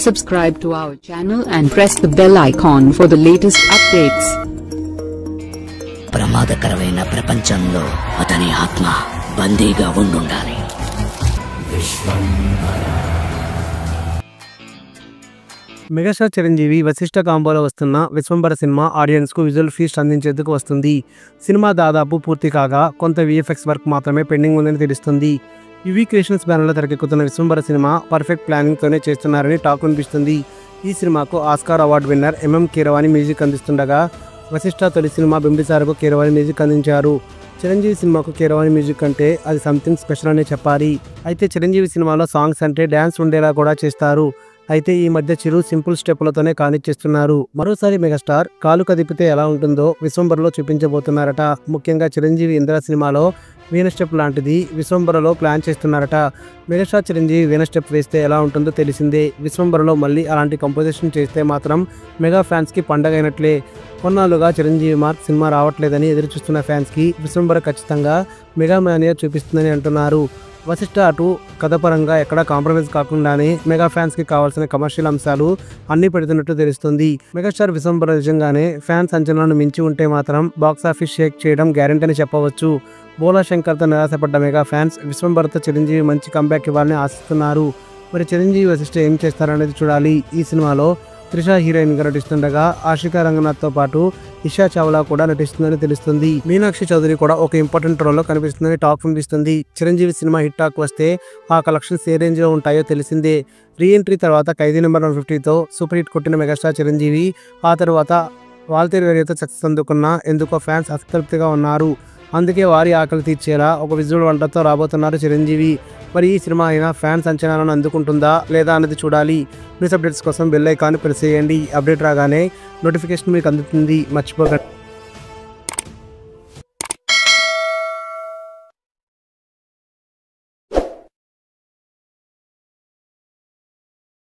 Subscribe to our channel and press the bell icon for the latest updates. ప్రమాదకరమైన ప్రపంచంలో అతని ఆత్మ బందీగా ఉండాలి. మెగాస్టార్ చిరంజీవి వశిష్ఠ కాంబోలో వస్తున్న విశ్వంబర సినిమా ఆడియన్స్ కు విజువల్ ఫీస్ట్ అందించేందుకు వస్తుంది. సినిమా దాదాపు పూర్తి కాగా కొంత విఎఫ్ఎక్స్ వర్క్ మాత్రమే పెండింగ్ ఉందని తెలుస్తుంది. యువి క్రియేషన్స్ బ్యానర్లో తెరకెక్కుతున్న విశ్వంబర సినిమా పర్ఫెక్ట్ ప్లానింగ్ తోనే చేస్తున్నారని టాక్ అనిపిస్తుంది. ఈ సినిమాకు Oscar award winner MM Keeravani music అందిస్తుండగా వశిష్ఠ తొలి సినిమా బింబిసారకు కీరవాణి మ్యూజిక్ అందించారు. చిరంజీవి సినిమాకు కీరవాణి మ్యూజిక్ అంటే అది సంథింగ్ స్పెషల్ అనే చెప్పాలి. అయితే చిరంజీవి సినిమాలో సాంగ్స్ అంటే డ్యాన్స్ ఉండేలా కూడా చేస్తారు. అయితే ఈ మధ్య చిరు సింపుల్ స్టెప్లతోనే కానిచ్చేస్తున్నారు. మరోసారి మెగాస్టార్ కాలు కదిపితే ఎలా ఉంటుందో విశ్వంబరలో చూపించబోతున్నారట. ముఖ్యంగా చిరంజీవి ఇంద్ర సినిమాలో వీణ స్టెప్ లాంటిది విశ్వంబరలో ప్లాన్ చేస్తున్నారట. మెగాస్టార్ చిరంజీవి వీణ స్టెప్ వేస్తే ఎలా ఉంటుందో తెలిసిందే. విశ్వంబరలో మళ్ళీ అలాంటి కంపోజిషన్ చేస్తే మాత్రం మెగా ఫ్యాన్స్కి పండగ అయినట్లే. కొన్నాళ్ళుగా చిరంజీవి మార్క్ సినిమా రావట్లేదని ఎదురుచూస్తున్న ఫ్యాన్స్కి విశ్వంబర ఖచ్చితంగా మెగా మేనియా చూపిస్తుందని అంటున్నారు. వశిష్ఠ అటు కథపరంగా ఎక్కడా కాంప్రమైజ్ కాకుండానే మెగా ఫ్యాన్స్ కి కావాల్సిన కమర్షియల్ అంశాలు అన్ని పెడుతున్నట్టు తెలుస్తుంది. మెగాస్టార్ విశ్వంబర నిజంగానే ఫ్యాన్స్ అంచనాలను మించి ఉంటే మాత్రం బాక్సాఫీస్ షేక్ చేయడం గ్యారెంటీ అని చెప్పవచ్చు. బోలా శంకర్తో నిరాశపడ్డ మెగా ఫ్యాన్స్ విశ్వంబరతో చిరంజీవి మంచి కంబ్యాక్ ఇవ్వాలని ఆశిస్తున్నారు. మరి చిరంజీవి వశిష్ఠ ఏం చేస్తారనేది చూడాలి. ఈ సినిమాలో త్రిష హీరోయిన్ గా నటిస్తుండగా ఆషికా రంగనాథ్ తో పాటు ఇషా చావ్లా కూడా నటిస్తుందని తెలుస్తుంది. మీనాక్షి చౌదరి కూడా ఒక ఇంపార్టెంట్ రోల్ లో కనిపిస్తుందని టాక్ వినిపిస్తుంది. చిరంజీవి సినిమా హిట్ టాక్ వస్తే ఆ కలెక్షన్స్ ఏ రేంజ్ లో ఉంటాయో తెలిసిందే. రీఎంట్రీ తర్వాత ఖైదీ నెంబర్ 150తో సూపర్ హిట్ కొట్టిన మెగాస్టార్ చిరంజీవి ఆ తర్వాత వాల్తేరు వేరియతో సక్సెస్ అందుకున్న ఎందుకో ఫ్యాన్స్ అసంతృప్తిగా ఉన్నారు. అందుకే వారి ఆకలి తీర్చేలా ఒక విజువల్ వంటతో రాబోతున్నారు చిరంజీవి. మరి ఈ సినిమా అయినా ఫ్యాన్స్ అంచనాలను అందుకుంటుందా లేదా అనేది చూడాలి. న్యూస్ అప్డేట్స్ కోసం బెల్ ఐకాన్ ప్రెస్ చేయండి. అప్డేట్ రాగానే నోటిఫికేషన్ మీకు అందుతుంది. మర్చిపోకండి.